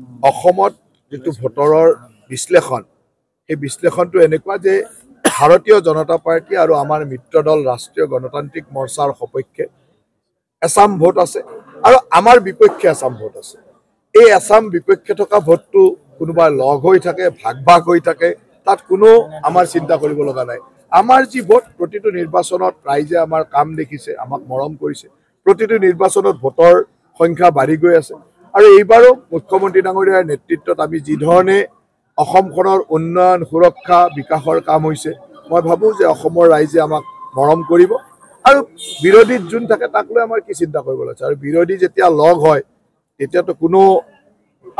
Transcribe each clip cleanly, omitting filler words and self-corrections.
অসমত যেটো ভোটৰৰ বিশ্লেষণ এই বিশ্লেষণটো এনেকুৱা যে ভাৰতীয় জনতা পাৰ্টি আৰু আমাৰ মিত্ৰ দল ৰাষ্ট্ৰীয় গণতান্ত্ৰিক মৰ্চাৰ সপক্ষে এছাম ভোট আছে আৰু আমাৰ বিপক্ষে এছাম ভোট আছে এই এছাম বিপক্ষে থকা ভোটটো কোনোবা লগ হৈ থাকে ভাগ হৈ থাকে তাত কোনো আমাৰ চিন্তা কৰিব লগা নাই আমাৰ যি ভোট প্ৰতিটো নিৰ্বাচনত ৰাইজে আমাৰ কাম দেখিছে আমাক মৰম কৰিছে প্ৰতিটো নিৰ্বাচনত ভোটৰ সংখ্যা বাঢ়ি গৈ আছে আৰু এইবাৰো মুখ্যমন্ত্ৰী ডাঙৰীয়াৰ নেতৃত্বত আমি যি ধৰণে অসমখনৰ উন্নয়ন সুৰক্ষা বিকাশৰ কাম হৈছে মই ভাবো যে অসমৰ ৰাইজে আমাক মৰম কৰিব আৰু বিৰোধী যোন থাকে তাক লৈ আমাৰ কি চিন্তা কৰিব লাগে আৰু বিৰোধী যেতিয়া লগ হয় তেতিয়াতো কোনো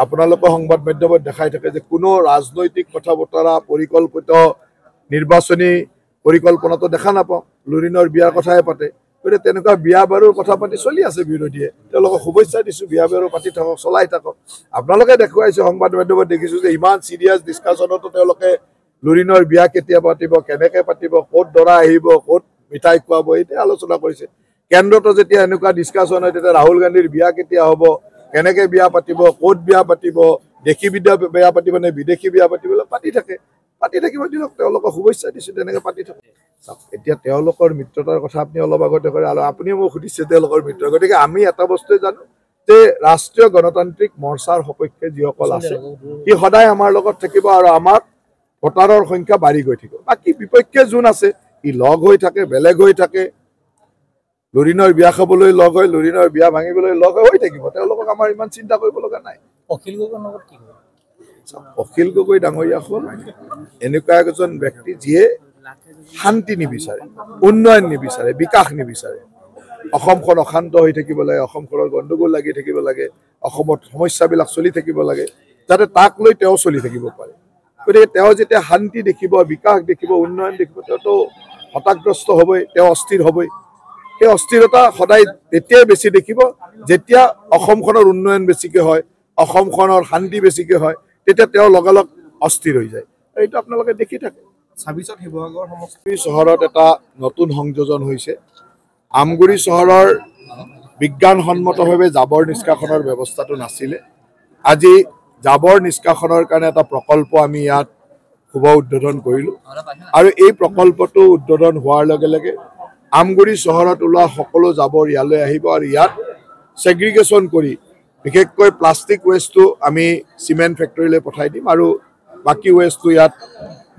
আপোনালোকৰ সংবাদ মাধ্যমত দেখাই থাকে যে কোনো ৰাজনৈতিক কথা বতৰা পৰিকল্পিত নিৰ্বাচনী পৰিকল্পনাটো দেখা নাপাওঁ লুৰিনৰ বিয়াৰ কথাই পাতে গতিকে তেনেকুৱা বিয়া বাৰুৰ কথা পাতি চলি আছে বিৰোধীয়ে তেওঁলোকক শুভেচ্ছা দিছোঁ বিয়া বাৰু পাতি থাকক চলাই থাকক আপোনালোকে দেখুৱাইছে সংবাদ মাধ্যমত দেখিছোঁ যে ইমান চিৰিয়াছ ডিছকাশ্যনতো তেওঁলোকে লুৰিনৰ বিয়া কেতিয়া পাতিব কেনেকৈ পাতিব ক'ত দৰা আহিব ক'ত মিঠাই খুৱাব এতিয়া আলোচনা কৰিছে কেন্দ্ৰতো যেতিয়া এনেকুৱা ডিছকাশ্যন হয় তেতিয়া ৰাহুল গান্ধীৰ বিয়া কেতিয়া হ'ব কেনেকৈ বিয়া পাতিব ক'ত বিয়া পাতিব দেশী বিয়া পাতিব নে বিদেশী বিয়া পাতিবলৈ পাতি থাকিব দিয়ক তেওঁলোকক শুভেচ্ছা দিছোঁ তেনেকৈ পাতি থাকে এতিয়া তেওঁলোকৰ মিত্ৰতাৰ কথা আপুনি অলপ আগতে কৰে আৰু আপুনিও মোক সুধিছে তেওঁলোকৰ মিত্ৰ গতিকে আমি এটা বস্তুৱে জানো যে ৰাষ্ট্ৰীয় গণতান্ত্ৰিক মৰ্চাৰ সপক্ষে যিসকল আছে সি সদায় আমাৰ লগত থাকিব আৰু আমাক ভোটাৰৰ সংখ্যা বাঢ়ি গৈ থাকিব বাকী বিপক্ষে যোন আছে ই লগ হৈ থাকে বেলেগ হৈ থাকে লুৰিনৰ বিয়া খাবলৈ লগ হয় লুৰিনৰ বিয়া ভাঙিবলৈ লগ হৈ থাকিব তেওঁলোকক আমাৰ ইমান চিন্তা কৰিব লগা নাই অখিল গগৈ ডাঙৰীয়া হ'ল এনেকুৱা এজন ব্যক্তি যিয়ে শান্তি নিবিচাৰে উন্নয়ন নিবিচাৰে বিকাশ নিবিচাৰে অসমখন অশান্ত হৈ থাকিব লাগে অসমখনৰ গণ্ডগোল লাগি থাকিব লাগে অসমত সমস্যাবিলাক চলি থাকিব লাগে যাতে তাক লৈ তেওঁ চলি থাকিব পাৰে গতিকে তেওঁ যেতিয়া শান্তি দেখিব বিকাশ দেখিব উন্নয়ন দেখিব তেওঁতো হতাগ্ৰস্ত হ'বই তেওঁ অস্থিৰ হ'বই সেই অস্থিৰতা সদায় তেতিয়াই বেছি দেখিব যেতিয়া অসমখনৰ উন্নয়ন বেছিকৈ হয় অসমখনৰ শান্তি বেছিকৈ হয় তেতিয়া তেওঁ লগালগ অস্থিৰ হৈ যায় এইটো আপোনালোকে দেখি থাকে 26ত শিৱসাগৰ সমষ্টি চহৰত এটা নতুন সংযোজন হৈছে আমগুৰি চহৰৰ বিজ্ঞানসন্মতভাৱে জাবৰ নিষ্কাশনৰ ব্যৱস্থাটো নাছিলে আজি জাবৰ নিষ্কাশনৰ কাৰণে এটা প্ৰকল্প আমি ইয়াত শুভ উদ্বোধন কৰিলোঁ আৰু এই প্ৰকল্পটো উদ্বোধন হোৱাৰ লগে লগে আমগুৰি চহৰত ওলোৱা সকলো জাবৰ ইয়ালৈ আহিব আৰু ইয়াত ছেগ্ৰিগেশ্যন কৰি বিশেষকৈ প্লাষ্টিক ৱেষ্টটো আমি চিমেণ্ট ফেক্টৰীলৈ পঠাই দিম আৰু বাকী ৱেষ্টটো ইয়াত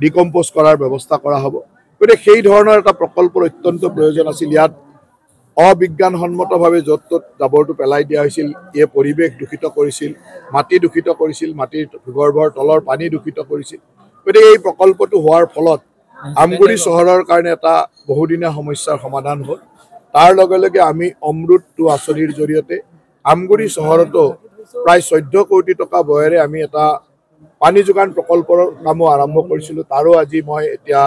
ডিকম্প'জ কৰাৰ ব্যৱস্থা কৰা হ'ব গতিকে সেই ধৰণৰ এটা প্ৰকল্পৰ অত্যন্ত প্ৰয়োজন আছিল ইয়াত অবিজ্ঞানসন্মতভাৱে য'ত ত'ত জাবৰটো পেলাই দিয়া হৈছিল ইয়ে পৰিৱেশ দূষিত কৰিছিল মাটি দূষিত কৰিছিল মাটিৰ ভূগৰ্ভৰ তলৰ পানী দূষিত কৰিছিল গতিকে এই প্ৰকল্পটো হোৱাৰ ফলত আমগুৰি চহৰৰ কাৰণে এটা বহুদিনীয়া সমস্যাৰ সমাধান হ'ল তাৰ লগে লগে আমি অমৃত 2 আঁচনিৰ জৰিয়তে আমগুৰি চহৰতো প্ৰায় 14 কোটি টকা ব্যয়েৰে আমি এটা পানী যোগান প্ৰকল্পৰ কামো আৰম্ভ কৰিছিলোঁ তাৰো আজি মই এতিয়া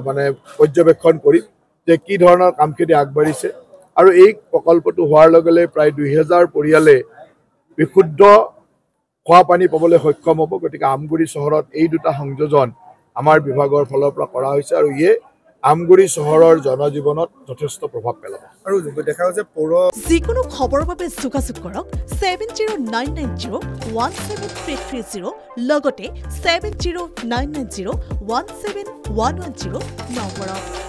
মানে পৰ্যবেক্ষণ কৰিম যে কি ধৰণৰ কামখিনি আগবাঢ়িছে আৰু এই প্ৰকল্পটো হোৱাৰ লগে লগে প্ৰায় 2000 পৰিয়ালে বিশুদ্ধ খোৱা পানী পাবলৈ সক্ষম হ'ব গতিকে আমগুৰি চহৰত এই দুটা সংযোজন আমাৰ বিভাগৰ ফালৰ পৰা কৰা হৈছে আৰু ইয়ে আমগুৰি চহৰৰ জনজীৱনত যথেষ্ট প্ৰভাৱ পেলাব আৰু দেখা হৈছে পৌৰ যিকোনো খবৰৰ বাবে যোগাযোগ কৰক 7099017330 লগতে 7099017110 নম্বৰত